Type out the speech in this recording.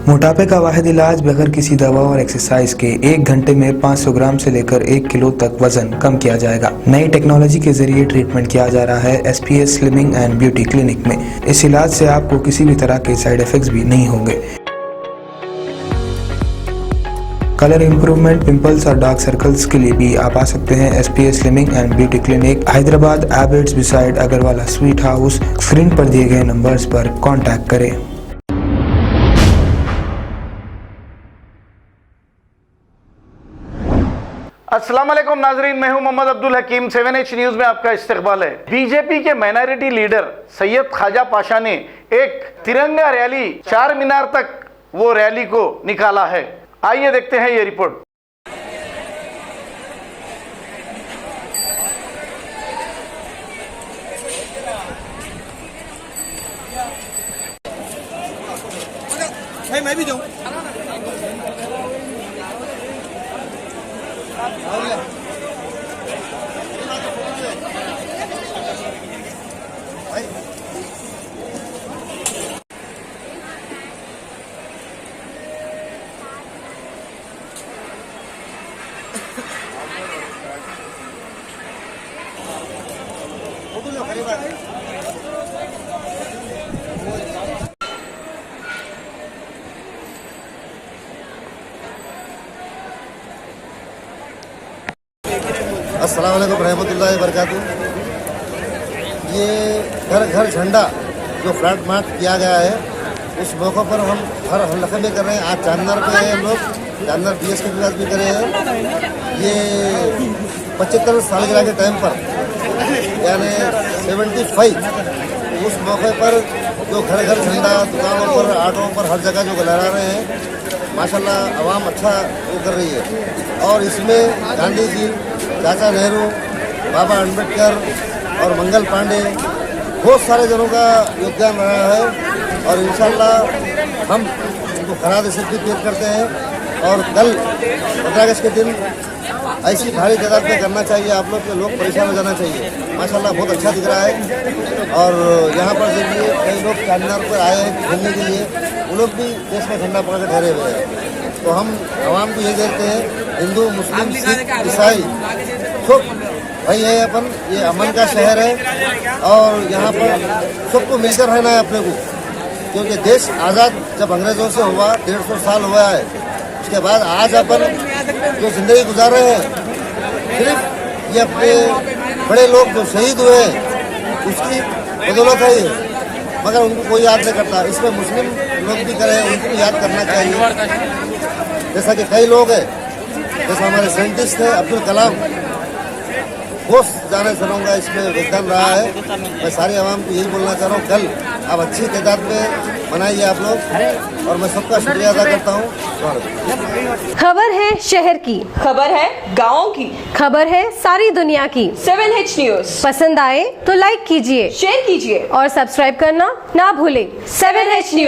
मोटापे का वाहिद इलाज बगैर किसी दवा और एक्सरसाइज के 1 घंटे में 500 ग्राम से लेकर 1 किलो तक वजन कम किया जाएगा। नई टेक्नोलॉजी के जरिए ट्रीटमेंट किया जा रहा है SPS slimming and beauty clinic में। इस इलाज से आपको किसी भी तरह के साइड इफेक्ट्स भी नहीं होंगे। कलर इंप्रूवमेंट, पिंपल्स और डार्क सर्कल्स के लिए भी आप आ सकते हैं SPS slimming and beauty clinic, Hyderabad, Abids beside Agarwala sweet house. Screen पर दिए गए नंबर्स पर कॉन्टैक्ट करें। अस्सलाम वालेकुम नाजरीन, मैं हूं मोहम्मद अब्दुल हकीम। 7H न्यूज में आपका इस्तकबाल है। बीजेपी के माइनॉरिटी लीडर सैयद ख्वाजा पाशा ने एक तिरंगा रैली 4 मीनार तक वो रैली को निकाला है। आइए देखते हैं ये रिपोर्ट। मैं भी जाऊं। अस्सलाम वालेकुम रहमतुल्लाहि व बरकातुहू। ये घर घर झंडा जो फ्लैग मार्च किया गया है, उस मौके पर हम हर हल्के में कर रहे हैं। आज चांदनर पे हैं हम लोग, चांदनर BS के विकास भी कर रहे हैं। ये 75 सालगिरह के टाइम पर यानी 75 उस मौके पर जो घर घर झंडा दुकानों पर, ऑटों पर, हर जगह जो लहरा रहे हैं, माशाल्लाह अवाम अच्छा वो कर रही है। और इसमें गांधी जी, चाचा नेहरू, बाबा अम्बेडकर और मंगल पांडे, बहुत सारे जनों का योगदान रहा है। और इंशाल्लाह हम उनको खराज सिद्धि पेश करते हैं। और कल 15 अगस्त के दिन ऐसी भारी तादाद में करना चाहिए आप लोग के, लोग परेशान हो जाना चाहिए। माशाल्लाह बहुत अच्छा दिख रहा है। और यहाँ पर देखिए कई लोग चांदनार पर आए हैं घूमने के लिए, वो लोग भी देश में झंडा पकड़ कर ठहरे हुए हैं। तो हम आवाम को ये कहते हैं, हिंदू, मुस्लिम, सिख, ईसाई सब भाई है अपन। ये अमन का शहर है और यहाँ पर सबको मिलकर रहना है अपने को, क्योंकि देश आज़ाद जब अंग्रेज़ों से हुआ 150 साल हुआ है। उसके बाद आज अपन जो जिंदगी गुजार रहे हैं, सिर्फ ये अपने बड़े लोग जो शहीद हुए हैं उसकी बदौलत है ये, मगर उनको कोई याद नहीं करता। इसमें मुस्लिम लोग भी करें, उनको भी याद करना चाहिए। जैसा कि कई लोग हैं, जैसे हमारे साइंटिस्ट थे अब्दुल कलाम, बहुत जाने सनों का इसमें योगदान रहा है। मैं सारी आवाम को यही बोलना चाह रहा हूँ, कल आप अच्छी तादाद में मनाइए आप लोग, और मैं सबका शुक्रिया अदा करता हूँ। खबर है शहर की, खबर है गाँव की, खबर है सारी दुनिया की। 7H न्यूज पसंद आए तो लाइक कीजिए, शेयर कीजिए और सब्सक्राइब करना ना भूलें। 7H news.